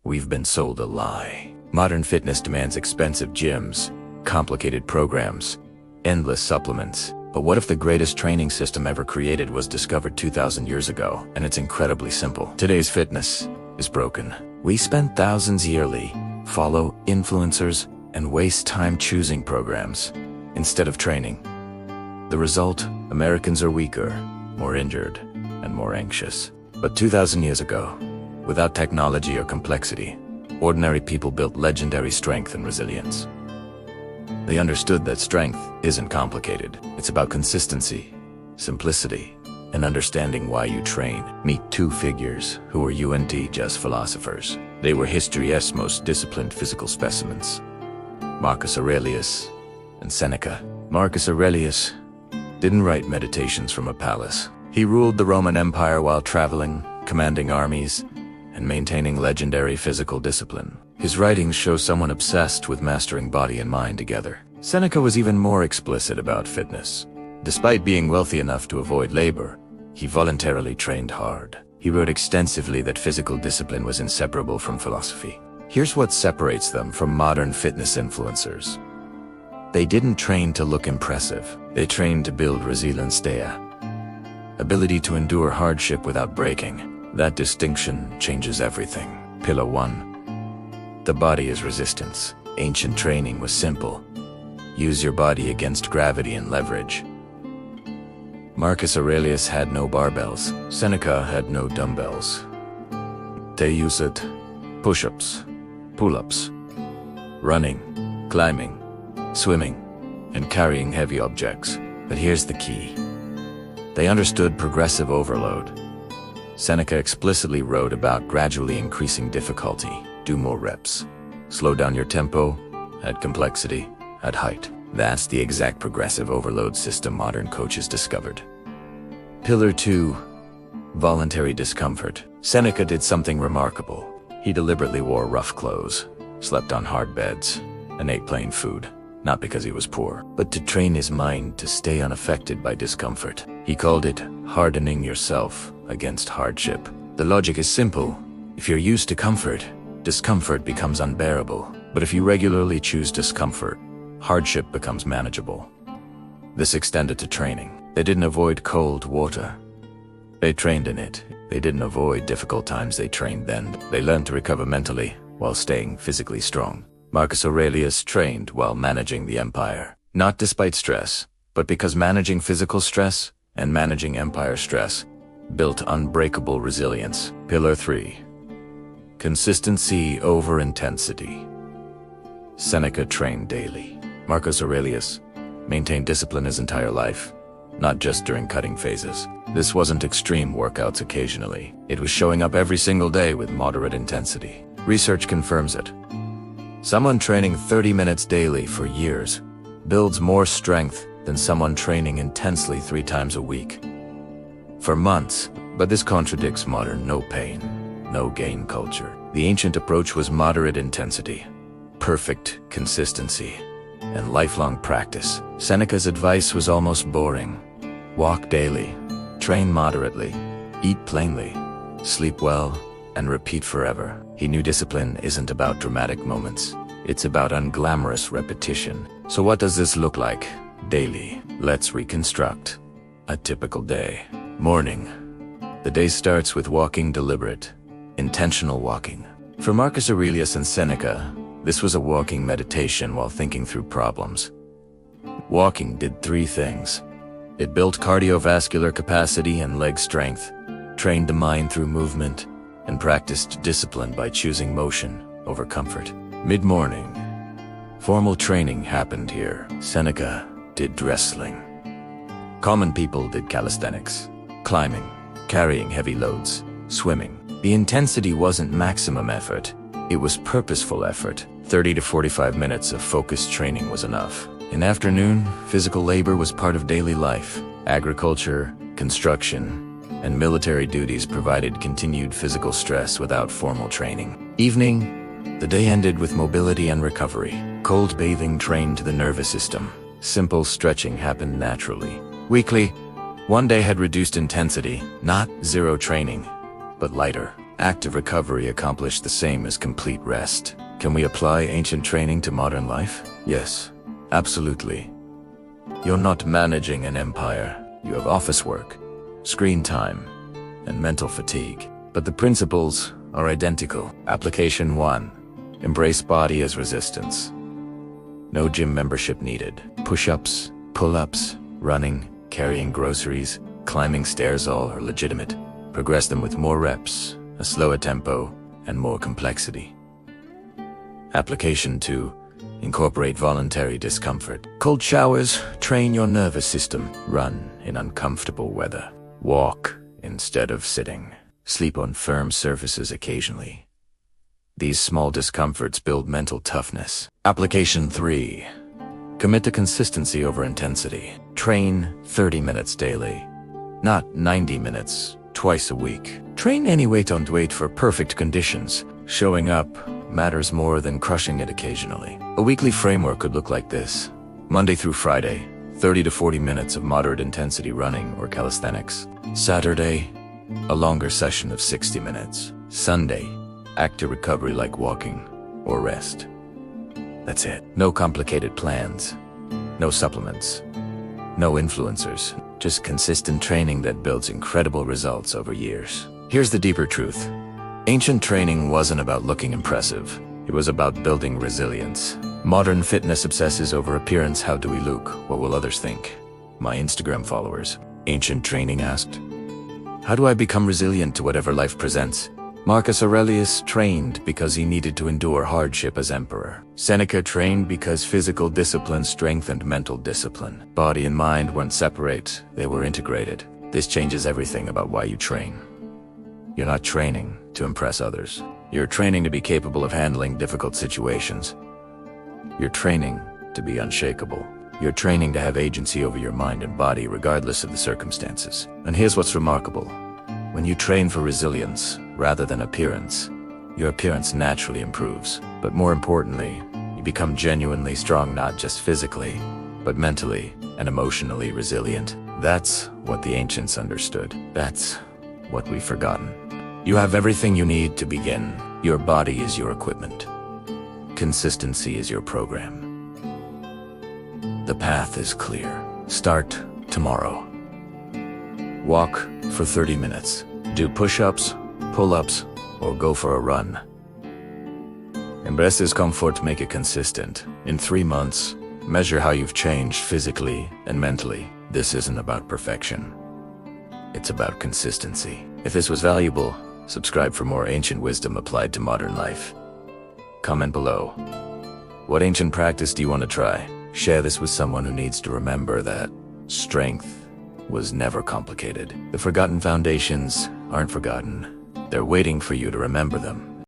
We've been sold a lie. Modern fitness demands expensive gyms, complicated programs, endless supplements. But what if the greatest training system ever created was discovered 2,000 years ago, and it's incredibly simple? Today's fitness is broken. We spend thousands yearly, follow influencers, and waste time choosing programs instead of training. The result? Americans are weaker, more injured, and more anxious. But 2,000 years ago, without technology or complexity, ordinary people built legendary strength and resilience. They understood that strength isn't complicated. It's about consistency, simplicity, and understanding why you train. Meet two figures who were UNT just philosophers. They were history's most disciplined physical specimens, Marcus Aurelius and Seneca. Marcus Aurelius didn't write meditations from a palace. He ruled the Roman Empire while traveling, commanding armies, and maintaining legendary physical discipline. His writings show someone obsessed with mastering body and mind together. Seneca was even more explicit about fitness. Despite being wealthy enough to avoid labor, he voluntarily trained hard. He wrote extensively that physical discipline was inseparable from philosophy. Here's what separates them from modern fitness influencers. They didn't train to look impressive. They trained to build resilience, ability to endure hardship without breaking. That distinction changes everything. Pillar 1. The body is resistance. Ancient training was simple. Use your body against gravity and leverage. Marcus Aurelius had no barbells. Seneca had no dumbbells. They used push-ups, pull-ups, running, climbing, swimming, and carrying heavy objects. But here's the key. They understood progressive overload. Seneca explicitly wrote about gradually increasing difficulty. Do more reps. Slow down your tempo, add complexity, add height. That's the exact progressive overload system modern coaches discovered. Pillar 2. Voluntary discomfort. Seneca did something remarkable. He deliberately wore rough clothes, slept on hard beds, and ate plain food. Not because he was poor, but to train his mind to stay unaffected by discomfort. He called it hardening yourself against hardship. The logic is simple. If you're used to comfort, discomfort becomes unbearable. But if you regularly choose discomfort, hardship becomes manageable. This extended to training. They didn't avoid cold water. They trained in it. They didn't avoid difficult times, they trained then. They learned to recover mentally while staying physically strong. Marcus Aurelius trained while managing the empire. Not despite stress, but because managing physical stress and managing empire stress built unbreakable resilience. Pillar 3. Consistency over intensity. Seneca trained daily. Marcus Aurelius maintained discipline his entire life, not just during cutting phases. This wasn't extreme workouts occasionally. It was showing up every single day with moderate intensity. Research confirms it. Someone training 30 minutes daily for years builds more strength than someone training intensely 3 times a week for months. But this contradicts modern no pain, no gain culture. The ancient approach was moderate intensity, perfect consistency, and lifelong practice. Seneca's advice was almost boring. Walk daily, train moderately, eat plainly, sleep well, and repeat forever. He knew discipline isn't about dramatic moments. It's about unglamorous repetition. So what does this look like? Daily. Let's reconstruct a typical day. Morning. The day starts with walking deliberate, intentional walking. For Marcus Aurelius and Seneca, this was a walking meditation while thinking through problems. Walking did 3 things. It built cardiovascular capacity and leg strength, trained the mind through movement, and practiced discipline by choosing motion over comfort. Mid-morning. Formal training happened here. Seneca did wrestling. Common people did calisthenics, climbing, carrying heavy loads, swimming. The intensity wasn't maximum effort, it was purposeful effort. 30 to 45 minutes of focused training was enough. In afternoon, physical labor was part of daily life. Agriculture, construction, and military duties provided continued physical stress without formal training. Evening, the day ended with mobility and recovery. Cold bathing trained the nervous system. Simple stretching happened naturally. Weekly, one day had reduced intensity, not zero training, but lighter. Active recovery accomplished the same as complete rest. Can we apply ancient training to modern life? Yes, absolutely. You're not managing an empire. You have office work, screen time, and mental fatigue. But the principles are identical. Application 1. Embrace body as resistance. No gym membership needed. Push-ups, pull-ups, running, carrying groceries, climbing stairs all are legitimate. Progress them with more reps, a slower tempo, and more complexity. Application 2. Incorporate voluntary discomfort. Cold showers train your nervous system. Run in uncomfortable weather. Walk instead of sitting. Sleep on firm surfaces occasionally. These small discomforts build mental toughness. Application 3. Commit to consistency over intensity. Train 30 minutes daily, not 90 minutes twice a week. Train any way, don't wait for perfect conditions. Showing up matters more than crushing it occasionally. A weekly framework could look like this. Monday through Friday, 30 to 40 minutes of moderate intensity running or calisthenics. Saturday, a longer session of 60 minutes. Sunday, active recovery like walking or rest. That's it. No complicated plans, no supplements, no influencers, just consistent training that builds incredible results over years. Here's the deeper truth. Ancient training wasn't about looking impressive. It was about building resilience. Modern fitness obsesses over appearance. How do we look? What will others think? My Instagram followers. Ancient training asked, how do I become resilient to whatever life presents? Marcus Aurelius trained because he needed to endure hardship as emperor. Seneca trained because physical discipline strengthened mental discipline. Body and mind weren't separate, they were integrated. This changes everything about why you train. You're not training to impress others. You're training to be capable of handling difficult situations. You're training to be unshakable. You're training to have agency over your mind and body regardless of the circumstances. And here's what's remarkable. When you train for resilience rather than appearance, your appearance naturally improves. But more importantly, you become genuinely strong, not just physically, but mentally and emotionally resilient. That's what the ancients understood. That's what we've forgotten. You have everything you need to begin. Your body is your equipment. Consistency is your program. The path is clear. Start tomorrow. Walk for 30 minutes. Do push-ups, pull-ups, or go for a run. Embrace discomfort, make it consistent. In 3 months, measure how you've changed physically and mentally. This isn't about perfection. It's about consistency. If this was valuable, subscribe for more ancient wisdom applied to modern life. Comment below. What ancient practice do you want to try? Share this with someone who needs to remember that strength was never complicated. The forgotten foundations aren't forgotten. They're waiting for you to remember them.